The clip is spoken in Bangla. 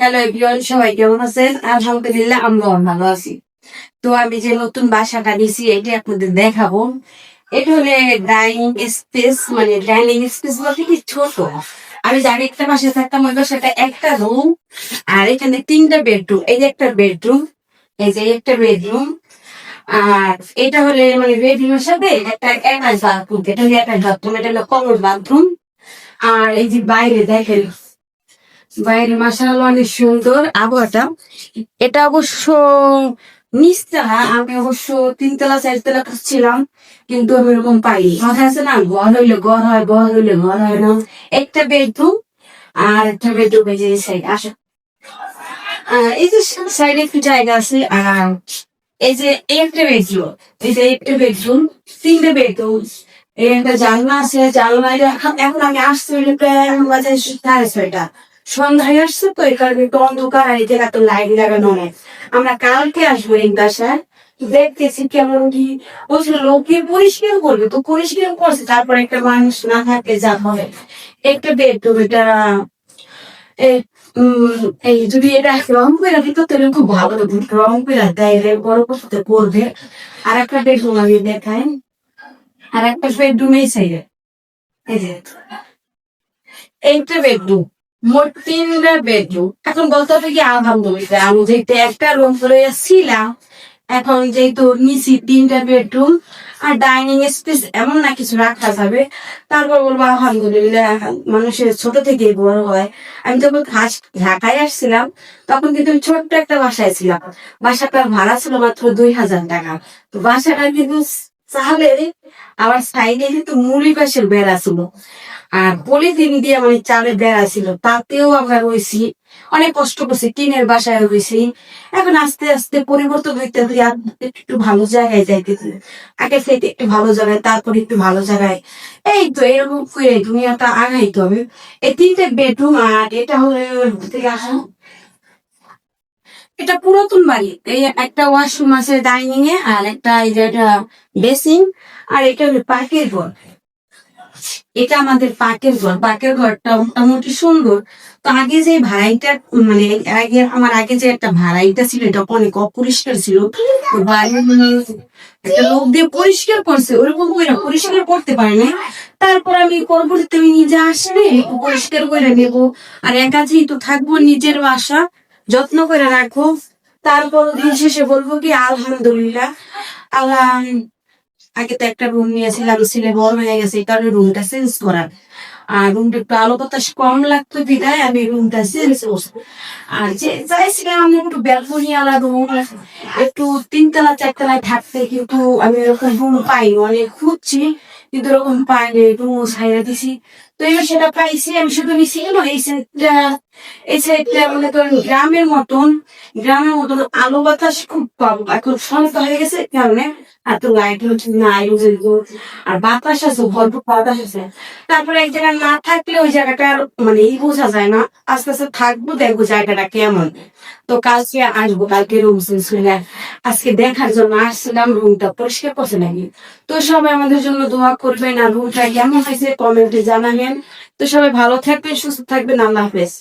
হ্যালো এভরিওয়ান, সবাই কেমন আছেন? আলহামদুলিল্লাহ আমরা ভালো আছি। তো আমি যে নতুন বাসাটা নিছি এটা আপনাদের দেখাবো। এটা হলে ডাইনিং স্পেস, মানে ডাইনিং স্পেস বলতে কি ছোট। আমি জানি একটা বাসায় থাকতাম, ওই বাসাটা একটা রুম আর এখানে তিনটা বেডরুম। এই যে একটা বেডরুম, এই যে একটা বেডরুম, আর এটা হলে মানে বেডরুমের সাথে একটা অ্যাটাচ বাথরুম। এটা হলে অ্যাটাচ বাথরুম, এটা হলো কমন বাথরুম। আর এই যে বাইরে দেখেন, বাইরে মাশাআল্লাহ অনেক সুন্দর আবহাওয়াটা। এটা অবশ্য নিচতলা, আমি অবশ্য তিনতলা চারতলা খুঁজছিলাম, কিন্তু আমি এরকম পাইনি। কথা আছে না, ঘর হইলে ঘর হয়, ঘর হইলে ঘর হয় না। একটা বেডরুম আর একটা বেডরুম এই যে সাইড আসা, এই যে সাইডে একটু জায়গা আছে। আর এই যে একটা বেডরুম, এই যে একটা বেডরুম, তিনটে বেডরুম, এই একটা জানলা আছে। জানলা এখন এখন আমি আসতে হইলে প্রায় বাজে 6:30। সন্ধ্যায় আসছে তো এই কারণে একটু অন্ধকার, আর এই জায়গা তো লাইট লাগানো নেই। আমরা কালকে আসবো এই বাসায়, দেখতেছি কেমন কি বলছিল, লোকে পরিষ্কার করবে তো পরিষ্কার করছে, তারপর একটা মানুষ না থাকে যা হয়। একটা বেডরুম, এটা এই এই যদি এটা রং করে দিত তাহলে খুব ভালো হতো। রং করে দেয় বড় করতে করবে। আর একটা বেডরুম আমি দেখাই, আর একটা বেডরুম এই সাইডে, এই যে এইটা বেডরুম, মোট তিনটা বেডরুম। এখন বলতে হবে কি আলহামদুলিল্লাহ, আমি যেহেতু একটা রুম করে ছিলাম, এখন যেহেতু নিচে তিনটা বেডরুম আর ডাইনিং স্পেস এমন না কিছু রাখা যাবে, তারপর বলবো আলহামদুলিল্লাহ। মানুষের ছোট থেকে বড় হয়। আমি যখন ঢাকায় আসছিলাম তখন কিন্তু আমি ছোট্ট একটা বাসায় ছিলাম। বাসাটার ভাড়া ছিল মাত্র 2,000 টাকা। তো বাসাটা কিন্তু চালে আমার সাইডে কিন্তু মুড়ি পাশের বেড়া ছিল, আর পলিথিন দিয়ে মানে চালে বেড়া ছিল, তাতেও আমরা রয়েছি। অনেক কষ্ট করছি, টিনের বাসায় রয়েছি। এখন আস্তে আস্তে পরিবর্তন হইতে হইতে একটু ভালো জায়গায় যাইতেছে। আগে থেকে একটু ভালো জায়গায়, তারপর একটু ভালো জায়গায়। এই তো এরকম করে দুনিয়াটা আগাইতে হবে। এই তিনটে বেডরুম, আর এটা হলে থেকে আসা, এটা পুরাতন বাড়ি। এই একটা ওয়াশরুম আছে ডাইনিং এ, আর একটা এই যে এটা বেসিন, আর এটা হলো পার্কের ঘর। এটা আমাদের পাকের ঘর। পাকের ঘরটা মোটামুটি সুন্দর। তো আগে যে ভাড়াইটা, মানে আগে আমার আগে যে একটা ভাড়াইটা ছিল, এটা অনেক অপরিষ্কার ছিল। তো বাড়ির একটা লোক দিয়ে পরিষ্কার করছে, ওরকম করে পরিষ্কার করতে পারে না। তারপর আমি পরবর্তীতে আমি নিজে আসলে একটু পরিষ্কার করে নেবো। আর একা যেহেতু থাকবো, নিজের বাসা যত্ন করে রাখবো। তারপর দিন শেষে বলবো কি আলহামদুলিল্লাহ। আল্লাহ, আগে তো একটা রুম নিয়েছিলাম, ছেলে বড় হয়ে গেছে, এই কারণে রুমটা চেঞ্জ করার। আর রুমটা একটু আলো বাতাস কম লাগতো বিধায় আমি রুমটা চেঞ্জ করছি। আর যে চাইছিলাম আমি একটু ব্যালকনি আলা রুম, একটু তিনতলা চারতলায় থাকতে, কিন্তু আমি এরকম রুম পাইনি। অনেক খুঁজছি কিন্তু এরকম পাইনি, রুম ছাইড়া দিছি। তো এবার সেটা পাইছি। আমি শুধু নিছি কেন, এই সাইডটা মানে ধরুন গ্রামের মতন আলো বাতাস খুব কম। এখন সন্ধ্যা হয়ে গেছে কারণে এত লাইট হচ্ছে নাই, আর বাতাস আছে, ভরপুর বাতাস আছে। তারপরে এক জায়গায় না থাকলে ওই জায়গাটার মানে বোঝা যায় না। আস্তে আস্তে থাকবো, দেখবো জায়গাটা কেমন। তো কালকে আসবো, কালকে রুম চেঞ্জ করে আজকে দেখার জন্য আসছিলাম রুমটা পরিষ্কার করছে নাকি। তো সবাই আমাদের জন্য দোয়া করবেন, আর রুমটা কেমন হয়েছে কমেন্টে জানাবেন। তো সবাই ভালো থাকবেন, সুস্থ থাকবেন। আল্লাহ হাফেজ।